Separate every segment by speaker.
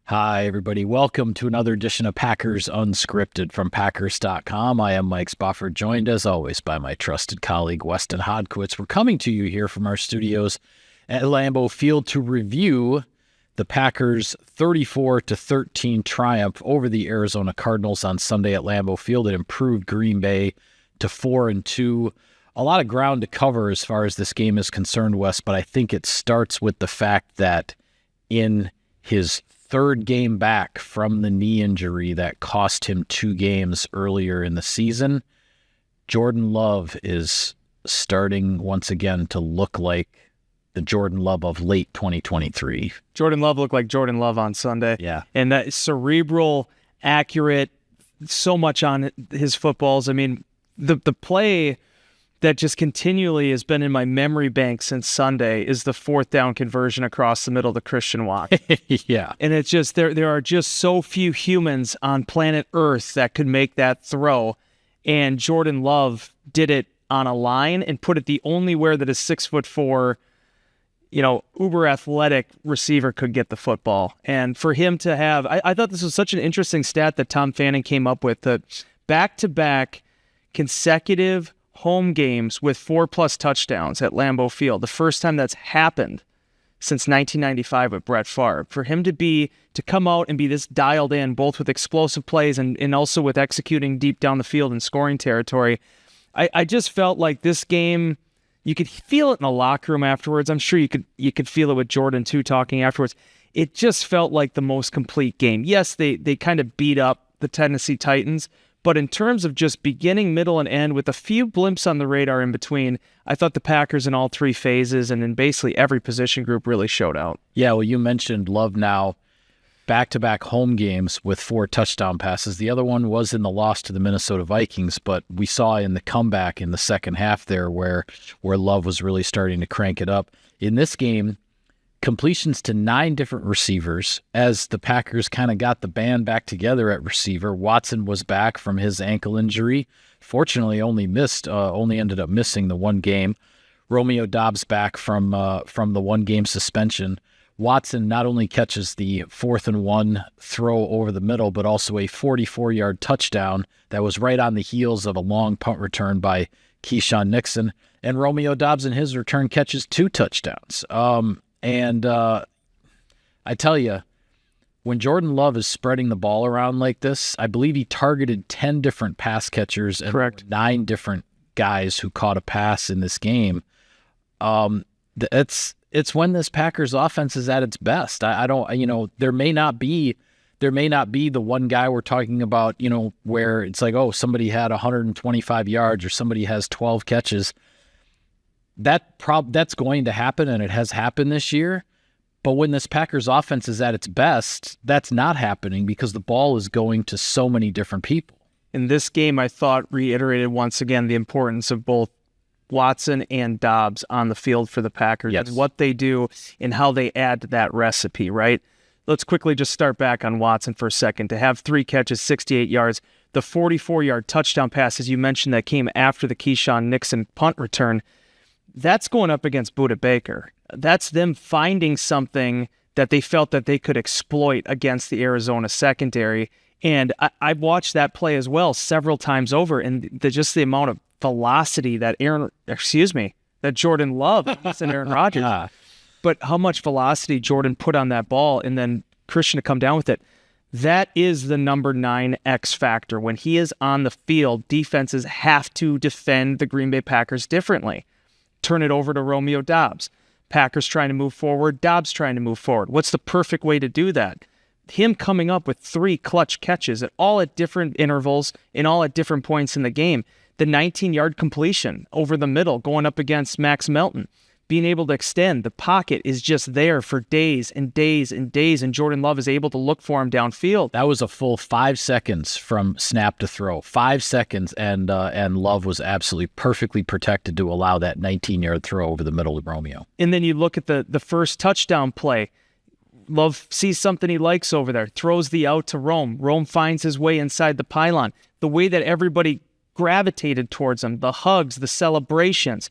Speaker 1: Hi, everybody. Welcome to another edition of Packers Unscripted from Packers.com. I am Mike Spofford, joined as always by my trusted colleague, Weston Hodkowitz. We're coming to you here from our studios at Lambeau Field to review the Packers' 34-13 triumph over the Arizona Cardinals on Sunday at Lambeau Field. It improved Green Bay to 4-2. A lot of ground to cover as far as this game is concerned, Wes, but I think it starts with the fact that in his third game back from the knee injury that cost him 2 games earlier in the season, Jordan Love is starting once again to look like the Jordan Love of late 2023.
Speaker 2: Jordan Love looked like Jordan Love on Sunday.
Speaker 1: Yeah.
Speaker 2: And that cerebral, accurate, so much on his footballs. I mean, the play that just continually has been in my memory bank since Sunday is the 4th down conversion across the middle of the Christian walk.
Speaker 1: Yeah.
Speaker 2: And it's just, there are just so few humans on planet Earth that could make that throw. And Jordan Love did it on a line and put it the only where that a 6'4", uber athletic receiver could get the football. And for him to have, I thought this was such an interesting stat that Tom Fanning came up with, that back-to-back consecutive home games with 4+ touchdowns at Lambeau Field. The first time that's happened since 1995 with Brett Favre. For him to come out and be this dialed in, both with explosive plays and also with executing deep down the field and scoring territory, I just felt like this game, you could feel it in the locker room afterwards. I'm sure you could feel it with Jordan too, talking afterwards. It just felt like the most complete game. Yes, they kind of beat up the Tennessee Titans, but in terms of just beginning, middle, and end, with a few blimps on the radar in between, I thought the Packers in all 3 phases and in basically every position group really showed out.
Speaker 1: Yeah, well, you mentioned Love now, back-to-back home games with 4 touchdown passes. The other one was in the loss to the Minnesota Vikings, but we saw in the comeback in the second half there where Love was really starting to crank it up. In this game, completions to 9 different receivers as the Packers kind of got the band back together at receiver. Watson was back from his ankle injury. Fortunately, only ended up missing the 1 game. Romeo Doubs back from the 1-game suspension. Watson not only catches the 4th and 1 throw over the middle, but also a 44-yard touchdown that was right on the heels of a long punt return by Keyshawn Nixon. And Romeo Doubs in his return catches 2 touchdowns. And I tell you, when Jordan Love is spreading the ball around like this, I believe he targeted 10 different pass catchers and
Speaker 2: Correct.
Speaker 1: 9 different guys who caught a pass in this game. It's when this Packers offense is at its best. There may not be the one guy we're talking about, where it's like, oh, somebody had 125 yards or somebody has 12 catches. That's going to happen, and it has happened this year. But when this Packers offense is at its best, that's not happening because the ball is going to so many different people.
Speaker 2: In this game, I thought reiterated once again the importance of both Watson and Doubs on the field for the Packers,
Speaker 1: yes,
Speaker 2: and what they do and how they add to that recipe, right? Let's quickly just start back on Watson for a second. To have 3 catches, 68 yards, the 44-yard touchdown pass, as you mentioned, that came after the Keyshawn Nixon punt return, that's going up against Budda Baker. That's them finding something that they felt that they could exploit against the Arizona secondary. And I've watched that play as well several times over, and just the amount of velocity that Jordan Love and Aaron Rodgers, but how much velocity Jordan put on that ball, and then Christian to come down with it. That is the number 9 X factor. When he is on the field, defenses have to defend the Green Bay Packers differently. Turn it over to Romeo Doubs. Packers trying to move forward, Doubs trying to move forward. What's the perfect way to do that? Him coming up with 3 clutch catches all at different intervals and all at different points in the game. The 19-yard completion over the middle going up against Max Melton. Being able to extend, the pocket is just there for days and days and days, and Jordan Love is able to look for him downfield.
Speaker 1: That was a full 5 seconds from snap to throw. 5 seconds, and Love was absolutely perfectly protected to allow that 19-yard throw over the middle of Romeo.
Speaker 2: And then you look at the first touchdown play. Love sees something he likes over there, throws the out to Rome. Rome finds his way inside the pylon. The way that everybody gravitated towards him, the hugs, the celebrations.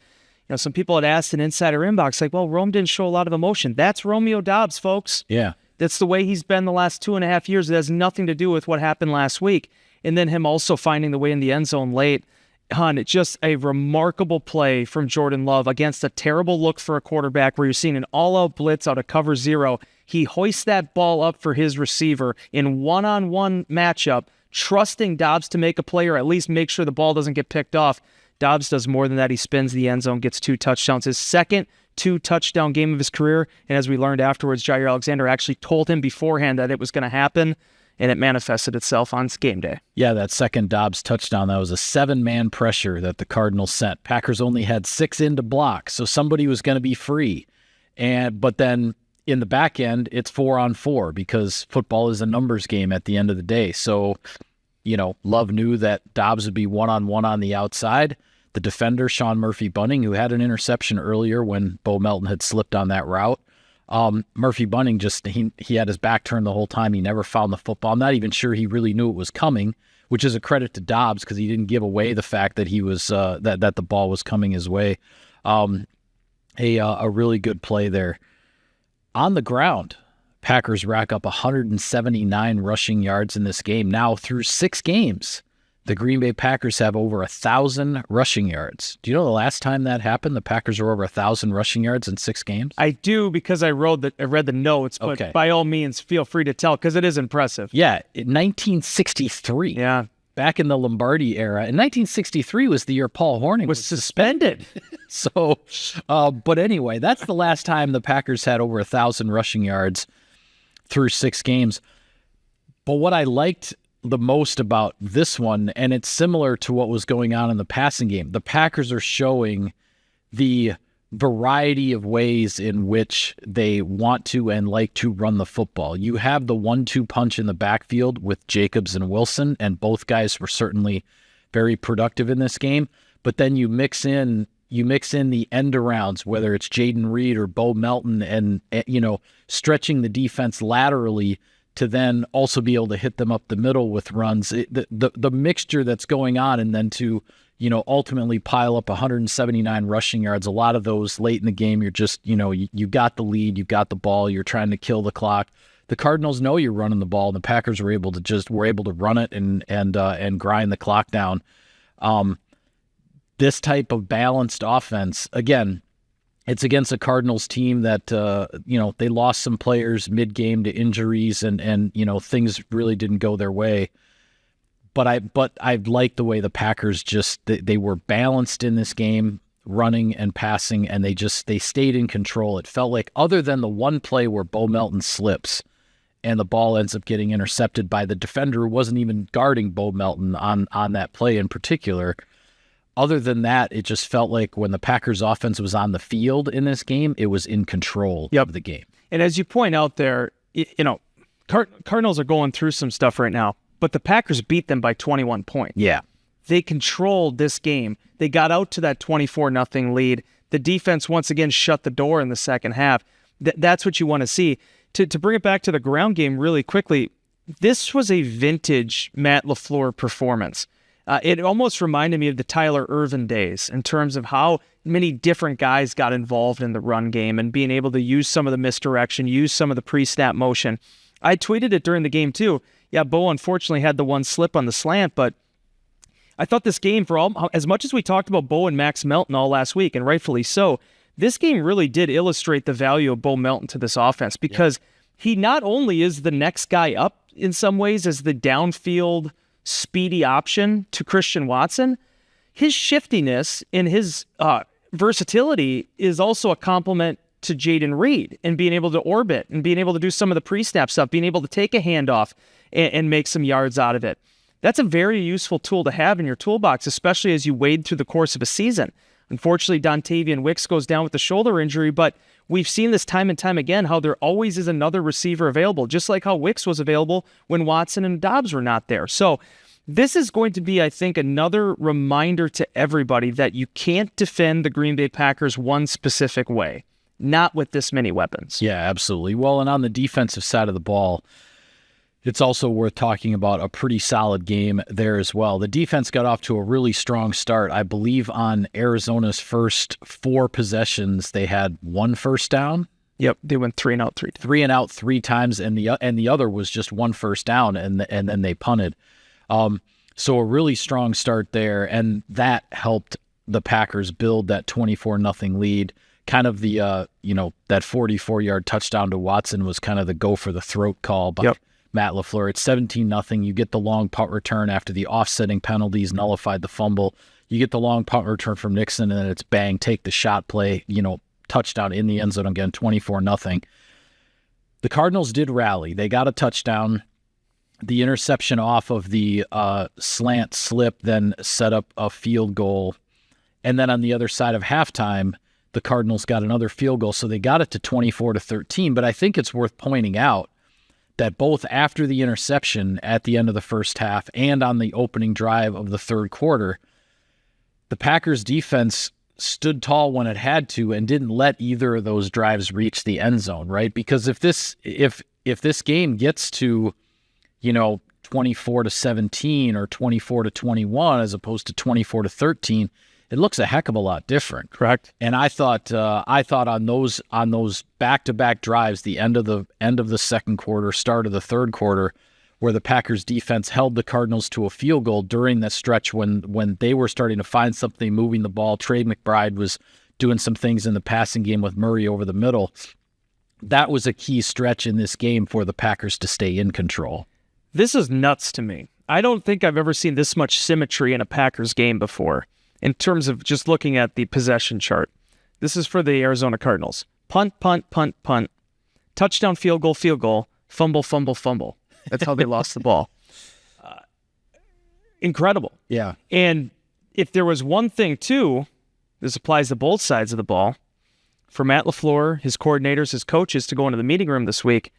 Speaker 2: Some people had asked in Insider Inbox, like, well, Rome didn't show a lot of emotion. That's Romeo Doubs, folks.
Speaker 1: Yeah.
Speaker 2: That's the way he's been the last 2.5 years. It has nothing to do with what happened last week. And then him also finding the way in the end zone late. It's just a remarkable play from Jordan Love against a terrible look for a quarterback where you're seeing an all-out blitz out of cover 0. He hoists that ball up for his receiver in one-on-one matchup, trusting Dobbs to make a play or at least make sure the ball doesn't get picked off. Dobbs does more than that. He spins the end zone, gets 2 touchdowns. His second 2-touchdown game of his career. And as we learned afterwards, Jair Alexander actually told him beforehand that it was going to happen. And it manifested itself on game day.
Speaker 1: Yeah, that second Dobbs touchdown, that was a 7-man pressure that the Cardinals sent. Packers only had 6 in to block, so somebody was going to be free. But then in the back end, it's 4-on-4 because football is a numbers game at the end of the day. So, Love knew that Dobbs would be 1-on-1 on the outside. The defender, Sean Murphy-Bunting, who had an interception earlier when Bo Melton had slipped on that route, Murphy-Bunting he had his back turned the whole time. He never found the football. I'm not even sure he really knew it was coming, which is a credit to Dobbs because he didn't give away the fact that he was that the ball was coming his way. A really good play there. On the ground, Packers rack up 179 rushing yards in this game. Now through 6 games, the Green Bay Packers have over 1,000 rushing yards. Do you know the last time that happened? The Packers were over 1,000 rushing yards in 6 games?
Speaker 2: I do because I read the notes, but
Speaker 1: okay.
Speaker 2: By all means, feel free to tell because it is impressive.
Speaker 1: Yeah, in 1963.
Speaker 2: Yeah.
Speaker 1: Back in the Lombardi era. And 1963 was the year Paul Hornung
Speaker 2: was suspended.
Speaker 1: So, but anyway, that's the last time the Packers had over 1,000 rushing yards through 6 games. But what I liked the most about this one, and it's similar to what was going on in the passing game, the Packers are showing the variety of ways in which they want to and like to run the football. You have the 1-2 punch in the backfield with Jacobs and Wilson, and both guys were certainly very productive in this game. But then you mix in the end arounds, whether it's Jaden Reed or Bo Melton, and stretching the defense laterally to then also be able to hit them up the middle with runs. The mixture that's going on, and then to ultimately pile up 179 rushing yards. A lot of those late in the game, you're just you got the lead, you got the ball, you're trying to kill the clock. The Cardinals know you're running the ball, and the Packers were able to run it and grind the clock down. This type of balanced offense, again, it's against a Cardinals team that, they lost some players mid-game to injuries and things really didn't go their way. But I liked the way the Packers they were balanced in this game, running and passing, and they stayed in control. It felt like, other than the one play where Bo Melton slips and the ball ends up getting intercepted by the defender who wasn't even guarding Bo Melton on that play in particular, other than that, it just felt like when the Packers offense was on the field in this game, it was in control of the game.
Speaker 2: And as you point out there, Cardinals are going through some stuff right now, but the Packers beat them by 21 points.
Speaker 1: Yeah.
Speaker 2: They controlled this game. They got out to that 24-0 lead. The defense once again shut the door in the second half. That's what you want to see. To bring it back to the ground game really quickly, this was a vintage Matt LaFleur performance. It almost reminded me of the Tyler Ervin days in terms of how many different guys got involved in the run game and being able to use some of the misdirection, use some of the pre-snap motion. I tweeted it during the game too. Yeah, Bo unfortunately had the one slip on the slant, but I thought this game, as much as we talked about Bo and Max Melton all last week, and rightfully so, this game really did illustrate the value of Bo Melton to this offense because he not only is the next guy up in some ways as the downfield speedy option to Christian Watson, his shiftiness and his versatility is also a compliment to Jaden Reed and being able to orbit and being able to do some of the pre-snap stuff, being able to take a handoff and make some yards out of it. That's a very useful tool to have in your toolbox, especially as you wade through the course of a season. Unfortunately, Dontavian Wicks goes down with a shoulder injury, but we've seen this time and time again, how there always is another receiver available, just like how Wicks was available when Watson and Dobbs were not there. So this is going to be, I think, another reminder to everybody that you can't defend the Green Bay Packers one specific way, not with this many weapons.
Speaker 1: Yeah, absolutely. Well, and on the defensive side of the ball, it's also worth talking about a pretty solid game there as well. The defense got off to a really strong start. I believe on Arizona's first 4 possessions, they had 1 first down.
Speaker 2: Yep, they went 3 and out 3 times.
Speaker 1: 3 and out 3 times, and the other was just 1 first down, and then they punted. So a really strong start there, and that helped the Packers build that 24-0 lead. Kind of the that 44-yard touchdown to Watson was kind of the go for the throat call by Matt LaFleur. It's 17-0. You get the long punt return after the offsetting penalties nullified the fumble. You get the long punt return from Nixon, and then it's bang, take the shot play, touchdown in the end zone again, 24-0. The Cardinals did rally. They got a touchdown. The interception off of the slant slip then set up a field goal. And then on the other side of halftime, the Cardinals got another field goal, so they got it to 24-13. But I think it's worth pointing out that both after the interception at the end of the first half and on the opening drive of the third quarter, the Packers defense stood tall when it had to and didn't let either of those drives reach the end zone, right? Because if this game gets to 24-17 or 24-21 as opposed to 24-13, it looks a heck of a lot different.
Speaker 2: Correct.
Speaker 1: And I thought on those back-to-back drives, the end of the second quarter, start of the third quarter, where the Packers defense held the Cardinals to a field goal during that stretch when they were starting to find something moving the ball. Trey McBride was doing some things in the passing game with Murray over the middle. That was a key stretch in this game for the Packers to stay in control.
Speaker 2: This is nuts to me. I don't think I've ever seen this much symmetry in a Packers game before in terms of just looking at the possession chart. This is for the Arizona Cardinals. Punt, punt, punt, punt. Touchdown, field goal, fumble, fumble, fumble. That's how they lost the ball. Incredible.
Speaker 1: Yeah.
Speaker 2: And if there was one thing, too, this applies to both sides of the ball, for Matt LaFleur, his coordinators, his coaches to go into the meeting room this week,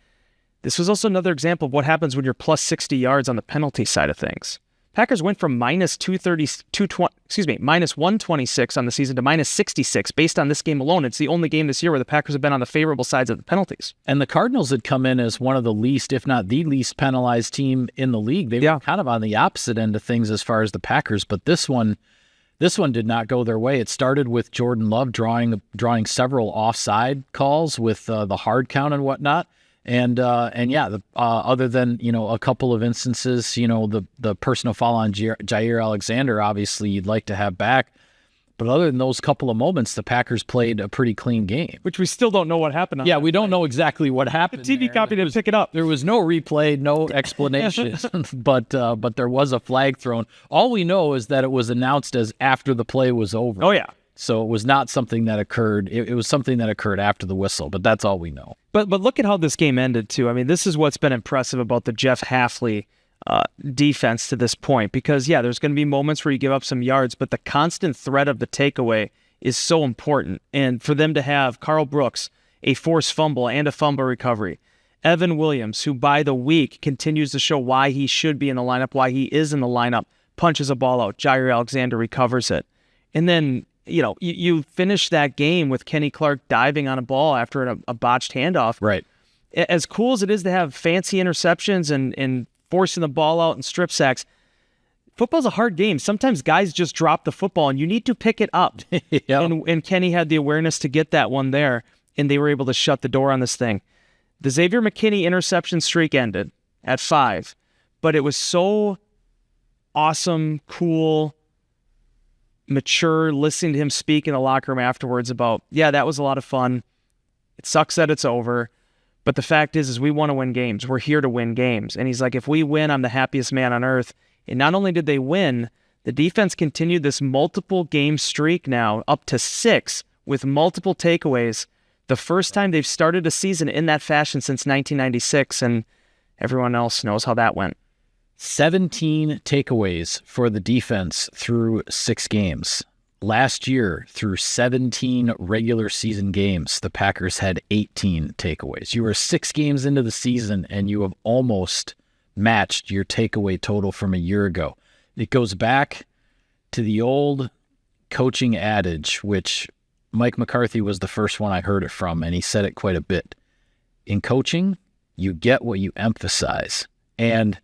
Speaker 2: this was also another example of what happens when you're plus 60 yards on the penalty side of things. Packers went from minus 126 on the season to minus 66 based on this game alone. It's the only game this year where the Packers have been on the favorable sides of the penalties.
Speaker 1: And the Cardinals had come in as one of the least, if not the least, penalized team in the league. They were kind of on the opposite end of things as far as the Packers, but this one did not go their way. It started with Jordan Love drawing several offside calls with the hard count and whatnot. Other than, a couple of instances, the personal foul on Jair Alexander, obviously you'd like to have back. But other than those couple of moments, the Packers played a pretty clean game.
Speaker 2: Which we still don't know what happened.
Speaker 1: Yeah, we don't know exactly what happened.
Speaker 2: The TV copy didn't pick it up.
Speaker 1: There was no replay, no explanation, but there was a flag thrown. All we know is that it was announced as after the play was over.
Speaker 2: Oh, yeah.
Speaker 1: So it was not something that occurred. It was something that occurred after the whistle, but that's all we know.
Speaker 2: But look at how this game ended, too. I mean, this is what's been impressive about the Jeff Hafley defense to this point. Because, there's going to be moments where you give up some yards, but the constant threat of the takeaway is so important. And for them to have Carl Brooks, a forced fumble and a fumble recovery, Evan Williams, who by the week continues to show why he should be in the lineup, why he is in the lineup, punches a ball out. Jair Alexander recovers it. And then you finish that game with Kenny Clark diving on a ball after a botched handoff.
Speaker 1: Right.
Speaker 2: As cool as it is to have fancy interceptions and forcing the ball out and strip sacks, football's a hard game. Sometimes guys just drop the football, and you need to pick it up.
Speaker 1: Yep.
Speaker 2: And Kenny had the awareness to get that one there, and they were able to shut the door on this thing. The Xavier McKinney interception streak ended at 5, but it was so awesome, cool, mature, listening to him speak in the locker room afterwards about, that was a lot of fun. It sucks that it's over. But the fact is we want to win games. We're here to win games. And he's like, if we win, I'm the happiest man on earth. And not only did they win, the defense continued this multiple game streak now up to 6 with multiple takeaways. The first time they've started a season in that fashion since 1996. And everyone else knows how that went.
Speaker 1: 17 takeaways for the defense through 6 games. Last year, through 17 regular season games, the Packers had 18 takeaways. You were 6 games into the season, and you have almost matched your takeaway total from a year ago. It goes back to the old coaching adage, which Mike McCarthy was the first one I heard it from, and he said it quite a bit. In coaching, you get what you emphasize. And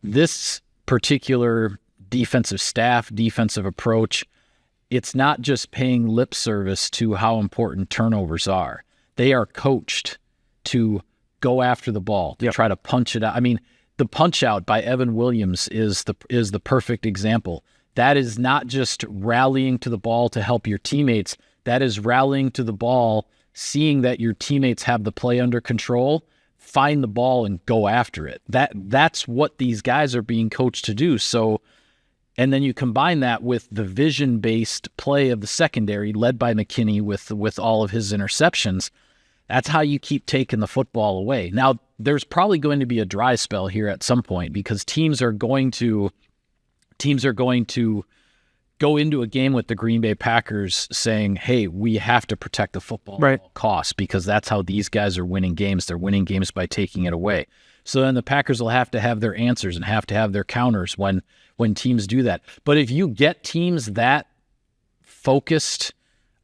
Speaker 1: this particular defensive staff, defensive approach, it's not just paying lip service to how important turnovers are. They are coached to go after the ball, to try to punch it out. I mean, the punch out by Evan Williams is the perfect example. That is not just rallying to the ball to help your teammates. That is rallying to the ball, seeing that your teammates have the play under control, find the ball and go after it. That's what these guys are being coached to do. So, and then you combine that with the vision-based play of the secondary led by McKinney with all of his interceptions. That's how you keep taking the football away. Now, there's probably going to be a dry spell here at some point because teams are going to go into a game with the Green Bay Packers saying, hey, we have to protect the football at all costs because that's how these guys are winning games. They're winning games by taking it away. So then the Packers will have to have their answers and have to have their counters when teams do that. But if you get teams that focused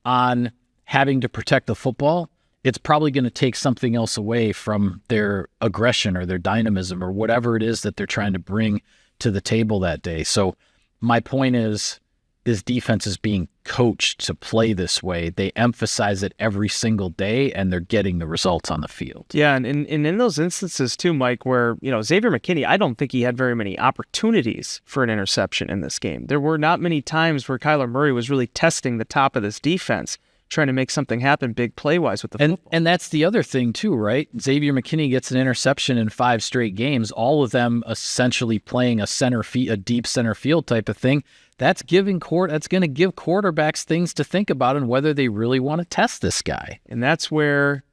Speaker 1: on having to protect the football, it's probably going to take something else away from their aggression or their dynamism or whatever it is that they're trying to bring to the table that day. So my point is, this defense is being coached to play this way. They emphasize it every single day, and they're getting the results on the field.
Speaker 2: Yeah, and in those instances too, Mike, where Xavier McKinney, I don't think he had very many opportunities for an interception in this game. There were not many times where Kyler Murray was really testing the top of this defense, trying to make something happen big play-wise with the football.
Speaker 1: And that's the other thing too, right? Xavier McKinney gets an interception in 5 straight games, all of them essentially playing a deep center field type of thing. That's going to give quarterbacks things to think about and whether they really want to test this guy.
Speaker 2: And that's where,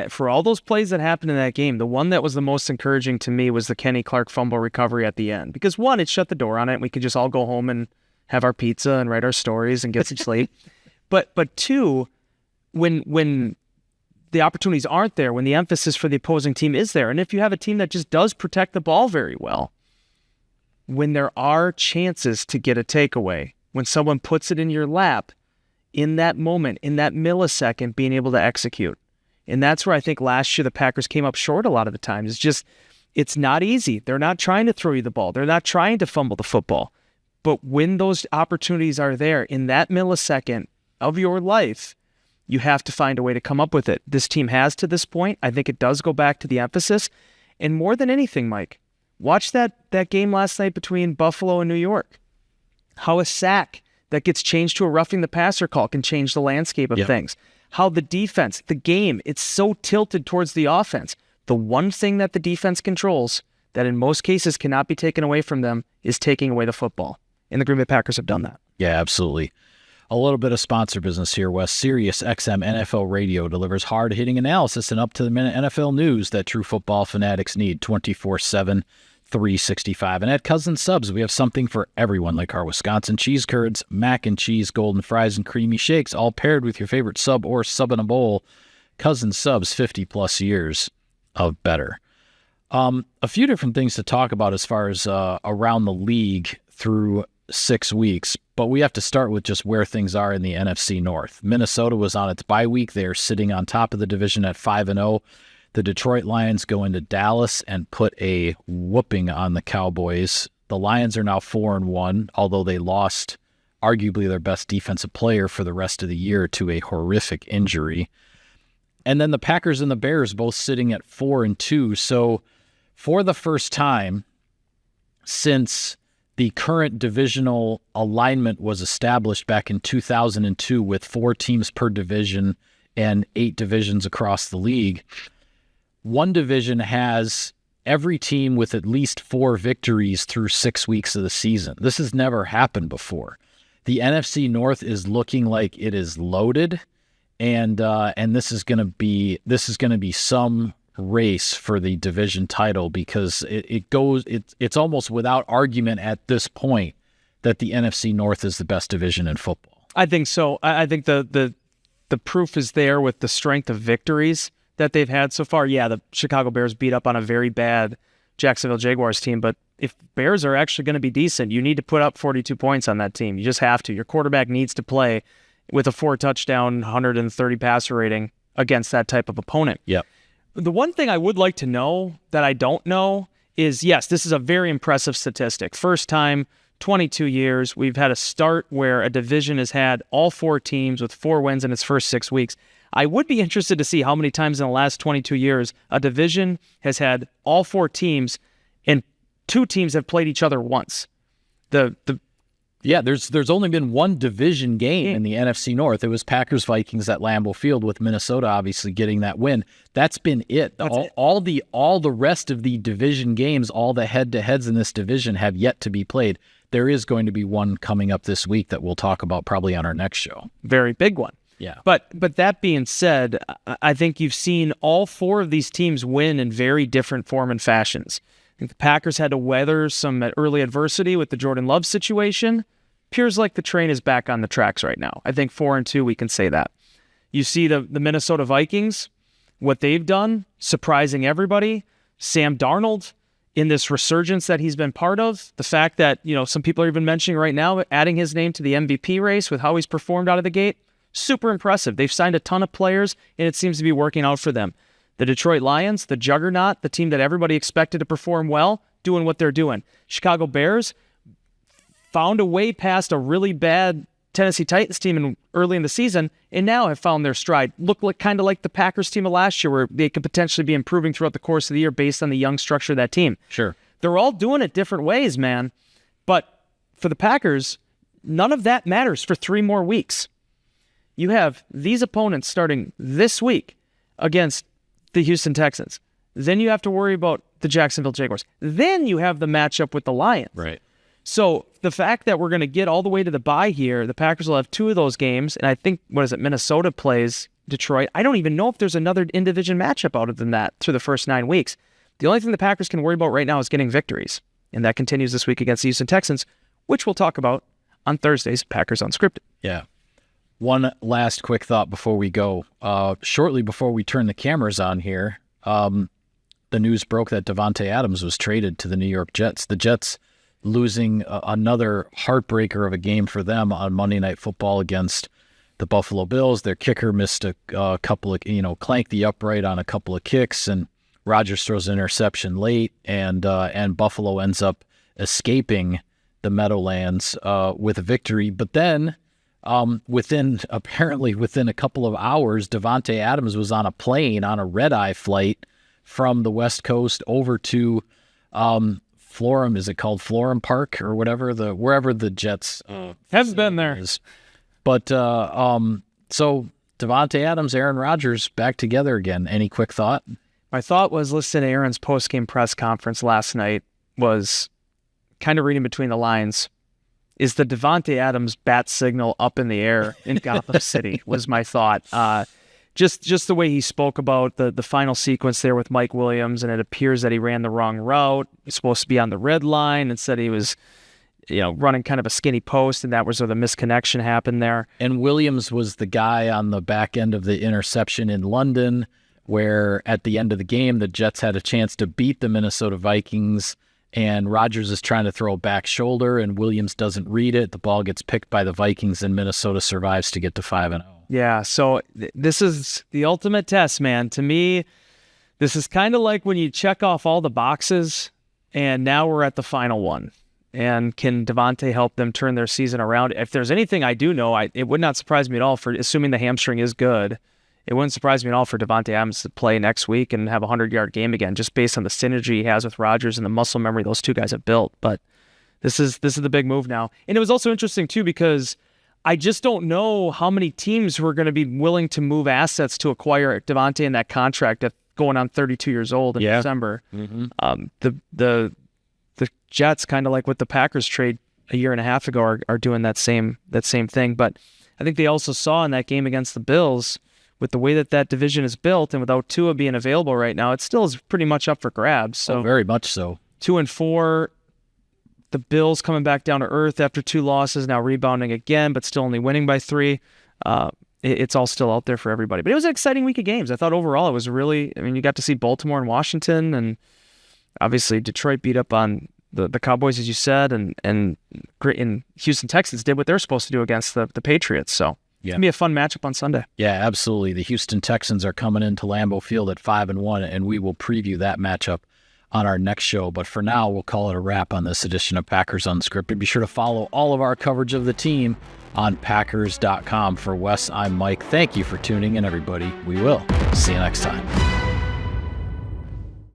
Speaker 2: for all those plays that happened in that game, the one that was the most encouraging to me was the Kenny Clark fumble recovery at the end. Because one, it shut the door on it, and we could just all go home and have our pizza and write our stories and get some sleep. But two, when the opportunities aren't there, when the emphasis for the opposing team is there, and if you have a team that just does protect the ball very well, when there are chances to get a takeaway, when someone puts it in your lap, in that moment, in that millisecond, being able to execute. And that's where I think last year the Packers came up short a lot of the times. It's not easy. They're not trying to throw you the ball. They're not trying to fumble the football. But when those opportunities are there, in that millisecond of your life, you have to find a way to come up with it. This team has to this point. I think it does go back to the emphasis. And more than anything, Mike, watch that game last night between Buffalo and New York. How a sack that gets changed to a roughing the passer call can change the landscape of things. How the defense, the game, it's so tilted towards the offense. The one thing that the defense controls that in most cases cannot be taken away from them is taking away the football. And the Green Bay Packers have done that.
Speaker 1: Yeah, absolutely. A little bit of sponsor business here, Wes. Sirius XM NFL Radio delivers hard-hitting analysis and up-to-the-minute NFL news that true football fanatics need 24/7, 365. And at Cousin Subs, we have something for everyone, like our Wisconsin cheese curds, mac and cheese, golden fries, and creamy shakes, all paired with your favorite sub or sub in a bowl. Cousin Subs, 50-plus years of better. A few different things to talk about as far as around the league through 6 weeks, but we have to start with just where things are in the NFC North. Minnesota was on its bye week. They're sitting on top of the division at 5-0. The Detroit Lions go into Dallas and put a whooping on the Cowboys. The Lions are now 4-1, although they lost arguably their best defensive player for the rest of the year to a horrific injury. And then the Packers and the Bears both sitting at 4-2. So for the first time since the current divisional alignment was established back in 2002 with 4 teams per division and 8 divisions across the league, one division has every team with at least 4 victories through 6 weeks of the season. This has never happened before. The NFC North is looking like it is loaded, and this is going to be some race for the division title because it's almost without argument at this point that the NFC North is the best division in football.
Speaker 2: I think so. I think the proof is there with the strength of victories that they've had so far. Yeah, the Chicago Bears beat up on a very bad Jacksonville Jaguars team, but if Bears are actually going to be decent, you need to put up 42 points on that team. You just have to. Your quarterback needs to play with a 4-touchdown, 130 passer rating against that type of opponent.
Speaker 1: Yep.
Speaker 2: The one thing I would like to know that I don't know is, yes, this is a very impressive statistic. First time, 22 years, we've had a start where a division has had all 4 teams with 4 wins in its first 6 weeks. I would be interested to see how many times in the last 22 years a division has had all 4 teams and 2 teams have played each other once.
Speaker 1: Yeah, there's only been one division game in the NFC North. It was Packers-Vikings at Lambeau Field, with Minnesota obviously getting that win. That's been it. All the rest of the division games, all the head-to-heads in this division have yet to be played. There is going to be one coming up this week that we'll talk about probably on our next show.
Speaker 2: Very big one.
Speaker 1: Yeah.
Speaker 2: But that being said, I think you've seen all 4 of these teams win in very different form and fashions. I think the Packers had to weather some early adversity with the Jordan Love situation. Appears like the train is back on the tracks right now. I think 4-2, we can say that. You see the Minnesota Vikings, what they've done, surprising everybody. Sam Darnold, in this resurgence that he's been part of, the fact that, some people are even mentioning right now, adding his name to the MVP race with how he's performed out of the gate, super impressive. They've signed a ton of players, and it seems to be working out for them. The Detroit Lions, the juggernaut, the team that everybody expected to perform well, doing what they're doing. Chicago Bears found a way past a really bad Tennessee Titans team early in the season, and now have found their stride. Look kind of like the Packers team of last year, where they could potentially be improving throughout the course of the year based on the young structure of that team.
Speaker 1: Sure.
Speaker 2: They're all doing it different ways, man. But for the Packers, none of that matters for 3 more weeks. You have these opponents starting this week against the Houston Texans. Then you have to worry about the Jacksonville Jaguars. Then you have the matchup with the Lions.
Speaker 1: Right.
Speaker 2: So the fact that we're going to get all the way to the bye here, the Packers will have 2 of those games, and I think, Minnesota plays Detroit. I don't even know if there's another in-division matchup other than that through the first 9 weeks. The only thing the Packers can worry about right now is getting victories, and that continues this week against the Houston Texans, which we'll talk about on Thursday's Packers Unscripted.
Speaker 1: Yeah. One last quick thought before we go. Shortly before we turn the cameras on here, the news broke that Davante Adams was traded to the New York Jets. The Jets losing another heartbreaker of a game for them on Monday Night Football against the Buffalo Bills. Their kicker missed a couple of, clanked the upright on a couple of kicks, and Rodgers throws an interception late, and Buffalo ends up escaping the Meadowlands with a victory. But then within a couple of hours, Davante Adams was on a plane on a red-eye flight from the West Coast over to Florham. Is it called Florham Park or whatever, wherever the Jets
Speaker 2: Haven't been there.
Speaker 1: is. But so Davante Adams, Aaron Rodgers back together again. Any quick thought?
Speaker 2: My thought was listening to Aaron's post-game press conference last night, was kind of reading between the lines. Is the Davante Adams bat signal up in the air in Gotham City was my thought. Just the way he spoke about the final sequence there with Mike Williams, and it appears that he ran the wrong route. He's supposed to be on the red line. Instead, he was running kind of a skinny post, and that was where the misconnection happened there.
Speaker 1: And Williams was the guy on the back end of the interception in London, where at the end of the game, the Jets had a chance to beat the Minnesota Vikings, and Rodgers is trying to throw a back shoulder, and Williams doesn't read it. The ball gets picked by the Vikings, and Minnesota survives to get to 5-0.
Speaker 2: Yeah, so this is the ultimate test, man. To me, this is kind of like when you check off all the boxes, and now we're at the final one. And can Davante help them turn their season around? If there's anything I do know, it would not surprise me at all, for assuming the hamstring is good. It wouldn't surprise me at all for Davante Adams to play next week and have a 100-yard game again, just based on the synergy he has with Rodgers and the muscle memory those two guys have built. But this is the big move now. And it was also interesting, too, because I just don't know how many teams were going to be willing to move assets to acquire Davante in that contract at going on 32 years old in December. Mm-hmm. The Jets, kind of like what the Packers trade a year and a half ago, are doing that same thing. But I think they also saw in that game against the Bills, with the way that division is built, and without Tua being available right now, it still is pretty much up for grabs. So
Speaker 1: very much so.
Speaker 2: 2-4, the Bills coming back down to earth after 2 losses, now rebounding again, but still only winning by 3. It's all still out there for everybody. But it was an exciting week of games. I thought overall it was really, you got to see Baltimore and Washington, and obviously Detroit beat up on the Cowboys, as you said, and Houston Texans did what they're supposed to do against the Patriots. So it's going to be a fun matchup on Sunday.
Speaker 1: Yeah, absolutely. The Houston Texans are coming into Lambeau Field at 5-1, and we will preview that matchup on our next show. But for now, we'll call it a wrap on this edition of Packers Unscripted. Be sure to follow all of our coverage of the team on Packers.com. For Wes, I'm Mike. Thank you for tuning in, everybody. We will see you next time.